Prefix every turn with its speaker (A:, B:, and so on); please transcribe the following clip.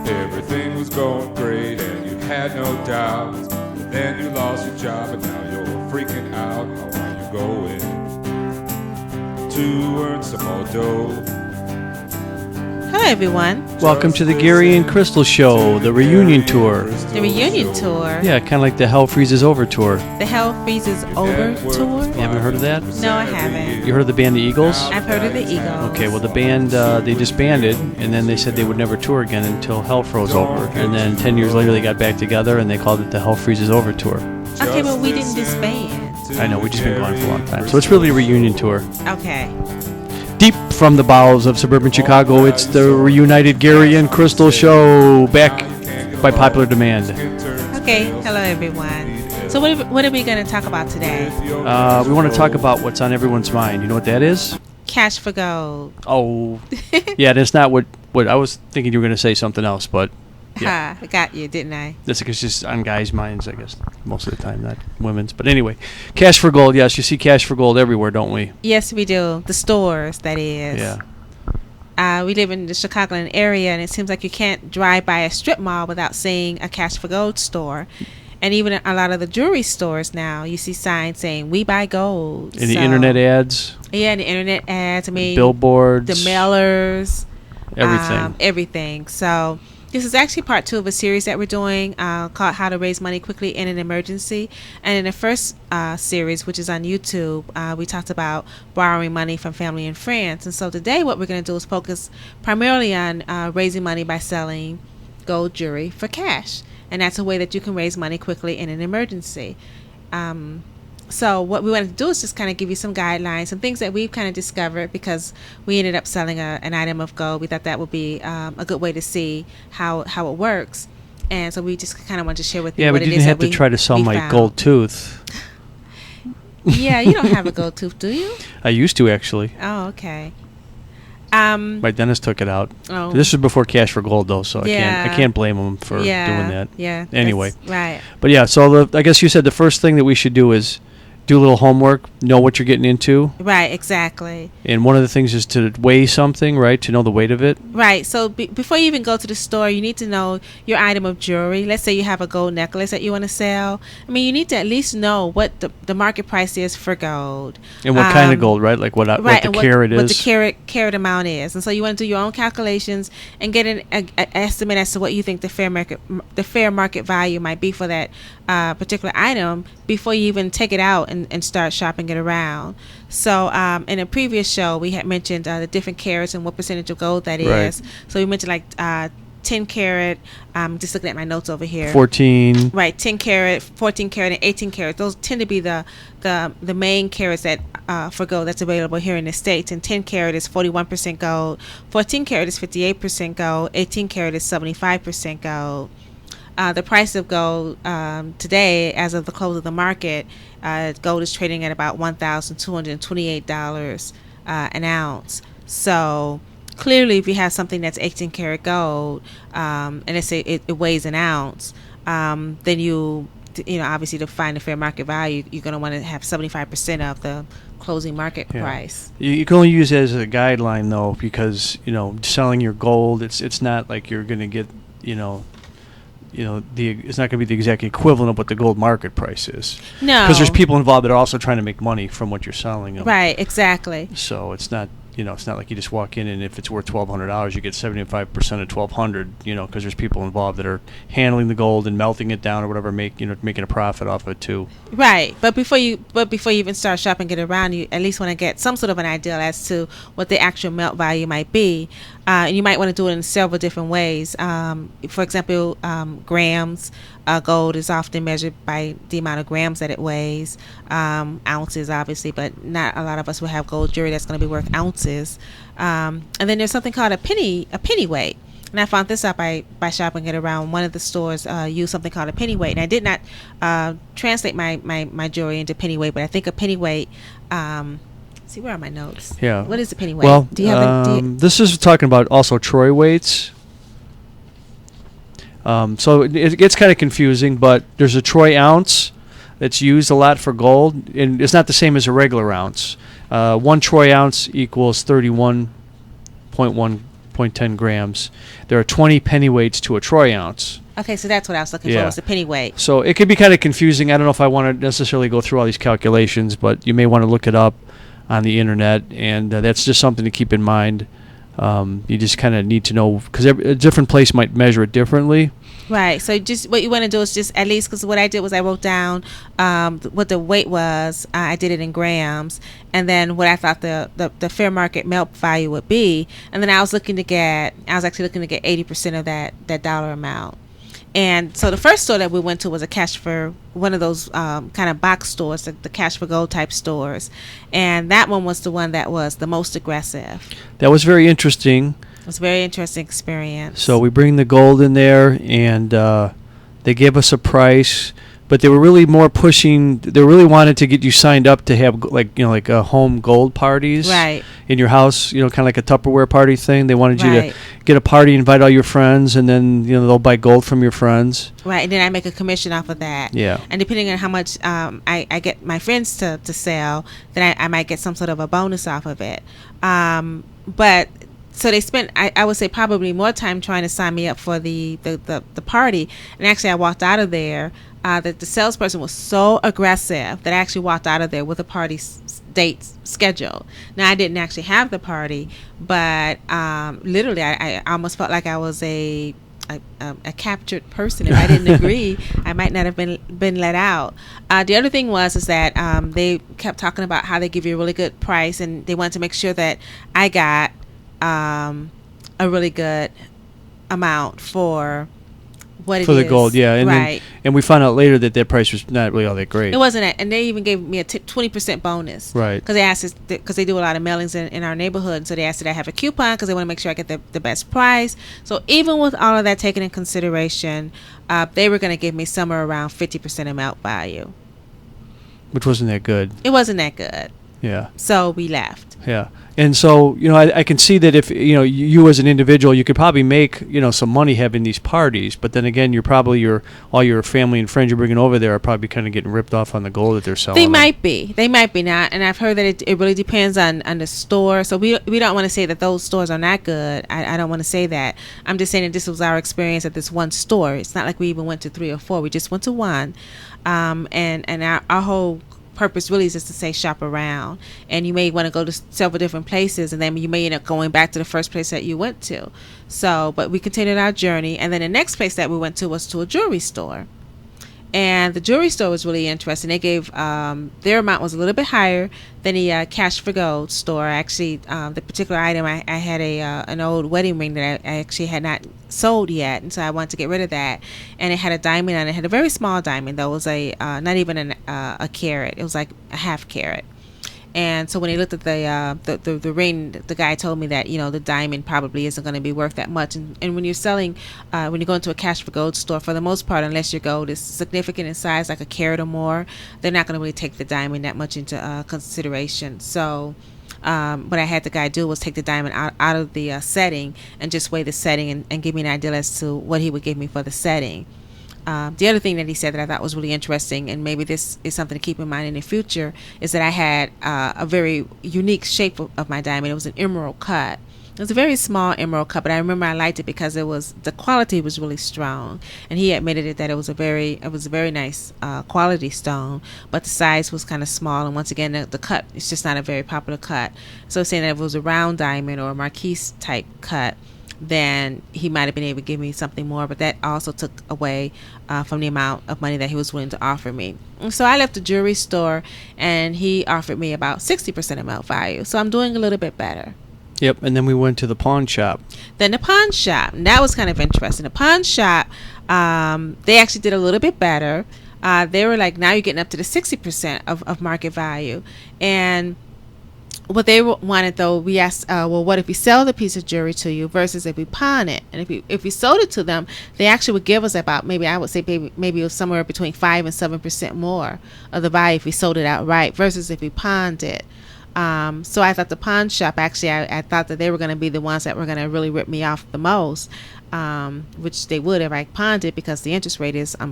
A: Everything was going great and you had no doubts. But then you lost your job and now you're freaking out. How are you going to earn some more dough?
B: Hello, everyone.
C: Welcome to the Gary and Crystal Show, the reunion tour.
B: The reunion tour?
C: Yeah, kind of like the Hell Freezes Over tour.
B: The Hell Freezes Over tour?
C: You haven't heard of that?
B: No, I haven't.
C: You heard of the band The Eagles?
B: I've heard of the Eagles.
C: Okay, well, the band, they disbanded, and then they said they would never tour again until Hell froze over. And then 10 years later, they got back together, and they called it the Hell Freezes Over tour.
B: Okay, but we didn't disband.
C: I know, we've just been gone for a long time. So it's really a reunion tour.
B: Okay.
C: Deep from the bowels of suburban Chicago, it's the reunited Gary and Crystal Show, back by popular demand.
B: Okay, hello everyone. So what are we going to talk about today?
C: We want to talk about what's on everyone's mind. You know what that is?
B: Cash for gold.
C: Oh, yeah, that's not what I was thinking you were going to say something else, but yeah.
B: I got you, didn't I?
C: That's because it's just on guys' minds, I guess, most of the time, not women's. But anyway, cash for gold, yes, you see cash for gold everywhere, don't we?
B: Yes, we do. The stores, that is.
C: Yeah.
B: We live in the Chicagoland area, and it seems like you can't drive by a strip mall without seeing a cash for gold store. And even a lot of the jewelry stores now, you see signs saying, "We buy gold."
C: And the internet ads.
B: Yeah, and the internet ads. I mean,
C: billboards.
B: The mailers.
C: Everything.
B: Everything. So this is actually part 2 of a series that we're doing called How to Raise Money Quickly in an Emergency. And in the first series, which is on YouTube, we talked about borrowing money from family and friends. And so today what we're going to do is focus primarily on raising money by selling gold jewelry for cash. And that's a way that you can raise money quickly in an emergency. So what we wanted to do is just kind of give you some guidelines, some things that we've kind of discovered because we ended up selling an item of gold. We thought that would be a good way to see how it works. And so we just kind of wanted to share with you what it is that we
C: Yeah, but you didn't have to try to sell my
B: found.
C: gold tooth.
B: Yeah, you don't have a gold tooth, do you?
C: I used to, actually.
B: Oh, okay.
C: My dentist took it out.
B: Oh.
C: This was before cash for gold, though, so I can't blame him for doing that.
B: Yeah.
C: Anyway.
B: Right.
C: But yeah, so I guess you said the first thing that we should do is do a little homework, know what you're getting into.
B: Right, exactly.
C: And one of the things is to weigh something, right, to know the weight of it.
B: Right. So before you even go to the store, you need to know your item of jewelry. Let's say you have a gold necklace that you want to sell. I mean, you need to at least know what the market price is for gold.
C: And what kind of gold, right? Like what the carat is.
B: What the carat amount is. And so you want to do your own calculations and get an estimate as to what you think the fair market value might be for that particular item before you even take it out and start shopping it around. So in a previous show, we had mentioned the different carats and what percentage of gold that is. So we mentioned like 10 carat, just looking at my notes over here.
C: 14.
B: Right, 10 carat, 14 carat, and 18 carat. Those tend to be the main carats that for gold that's available here in the States. And 10 carat is 41% gold, 14 carat is 58% gold, 18 carat is 75% gold. The price of gold today, as of the close of the market, gold is trading at about $1,228 an ounce. So clearly, if you have something that's 18 karat gold, and it weighs an ounce, then you obviously to find the fair market value, you're going to want to have 75% of the closing market price.
C: You can only use it as a guideline though, because selling your gold, it's not like you're going to get it's not going to be the exact equivalent of what the gold market price is.
B: No,
C: because there's people involved that are also trying to make money from what you're selling them.
B: Right, exactly.
C: So it's not it's not like you just walk in and if it's worth $1,200, you get 75% of $1,200. Because there's people involved that are handling the gold and melting it down or whatever, making a profit off of it too.
B: Right, but before you even start shopping it around, you at least want to get some sort of an idea as to what the actual melt value might be. And you might want to do it in several different ways. For example, grams. Gold is often measured by the amount of grams that it weighs. Ounces, obviously, but not a lot of us will have gold jewelry that's going to be worth ounces. And then there's something called a penny weight. And I found this out by shopping it around. One of the stores used something called a penny weight. And I did not translate my jewelry into penny weight, but I think a penny weight... see, where are my notes?
C: Yeah.
B: What is the penny weight?
C: Well,
B: do you have
C: this is talking about also troy weights. So it gets kind of confusing, but there's a troy ounce that's used a lot for gold, and it's not the same as a regular ounce. 1 troy ounce equals 31.1 1.10 grams. There are 20 pennyweights to a troy ounce.
B: Okay, so that's what I was looking for, was the penny weight.
C: So it could be kind of confusing. I don't know if I want to necessarily go through all these calculations, but you may want to look it up on the internet, and that's just something to keep in mind. You just kind of need to know, because a different place might measure it differently.
B: Right. So just what you want to do is just at least, because what I did was I wrote down what the weight was. I did it in grams, and then what I thought the fair market milk value would be, and then I was actually looking to get 80% of that dollar amount. And so the first store that we went to was a cash for one of those kind of box stores, the cash for gold type stores, and that one was the one that was the most aggressive.
C: That was very interesting.
B: It was a very interesting experience.
C: So we bring the gold in there, and they gave us a price, but they were really more pushing. They really wanted to get you signed up to have like home gold parties,
B: right,
C: in your house. Kind of like a Tupperware party thing. They wanted you to get a party, invite all your friends, and then they'll buy gold from your friends.
B: Right, and then I make a commission off of that.
C: Yeah.
B: And depending on how much I get my friends to sell, then I might get some sort of a bonus off of it. But so they spent, I would say, probably more time trying to sign me up for the party. And actually, I walked out of there. That the salesperson was so aggressive that I actually walked out of there with a party date scheduled. Now, I didn't actually have the party, but literally, I almost felt like I was a captured person. If I didn't agree, I might not have been let out. The other thing is that they kept talking about how they give you a really good price, and they wanted to make sure that I got a really good amount for what it is.
C: For the gold, yeah. And
B: right.
C: And we found out later that price was not really all that great.
B: It wasn't, and they even gave me a 20% bonus.
C: Right.
B: Because they asked, because they do a lot of mailings in our neighborhood, so they asked that I have a coupon because they want to make sure I get the best price. So even with all of that taken in consideration, they were going to give me somewhere around 50% of melt value.
C: Which wasn't that good.
B: It wasn't that good.
C: Yeah.
B: So we left.
C: Yeah. And so, I can see that if, you as an individual, you could probably make, some money having these parties. But then again, you're probably all your family and friends you're bringing over there are probably kind of getting ripped off on the gold that they're selling.
B: They might be now. And I've heard that it really depends on the store. So we don't want to say that those stores are not good. I don't want to say that. I'm just saying that this was our experience at this one store. It's not like we even went to 3 or 4. We just went to one. And our whole purpose really is just to say shop around, and you may want to go to several different places, and then you may end up going back to the first place that you went to. So, but we continued our journey, and then the next place that we went to was to a jewelry store, and the jewelry store was really interesting. They gave their amount was a little bit higher than the cash for gold store. Actually, the particular item I had an old wedding ring that I actually had not sold yet, and so I wanted to get rid of that. And it had a diamond on it. It had a very small diamond though. It was not even a carat. It was like a half carat. And so when he looked at the ring, the guy told me that the diamond probably isn't going to be worth that much. And when you're selling, when you go into a cash for gold store, for the most part, unless your gold is significant in size, like a carat or more, they're not going to really take the diamond that much into consideration. So what I had the guy do was take the diamond out of the setting and just weigh the setting and give me an idea as to what he would give me for the setting. The other thing that he said that I thought was really interesting, and maybe this is something to keep in mind in the future, is that I had a very unique shape of my diamond. It was an emerald cut. It was a very small emerald cut, but I remember I liked it because the quality was really strong, and he admitted that it was a very nice quality stone, but the size was kind of small, and once again the cut is just not a very popular cut. So saying that if it was a round diamond or a marquise type cut, then he might have been able to give me something more, but that also took away from the amount of money that he was willing to offer me. And so I left the jewelry store, and he offered me about 60% of melt value. So I'm doing a little bit better.
C: Yep, and then we went to the pawn shop.
B: Then the pawn shop, and that was kind of interesting. The pawn shop, they actually did a little bit better. They were like, now you're getting up to the 60% of market value. And what they wanted, though, we asked, well, what if we sell the piece of jewelry to you versus if we pawn it? And if we sold it to them, they actually would give us about, maybe it was somewhere between 5 and 7% more of the value if we sold it outright versus if we pawned it. So I thought the pawn shop, actually, I thought that they were going to be the ones that were going to really rip me off the most, which they would if I pawned it, because the interest rate is unbelievable.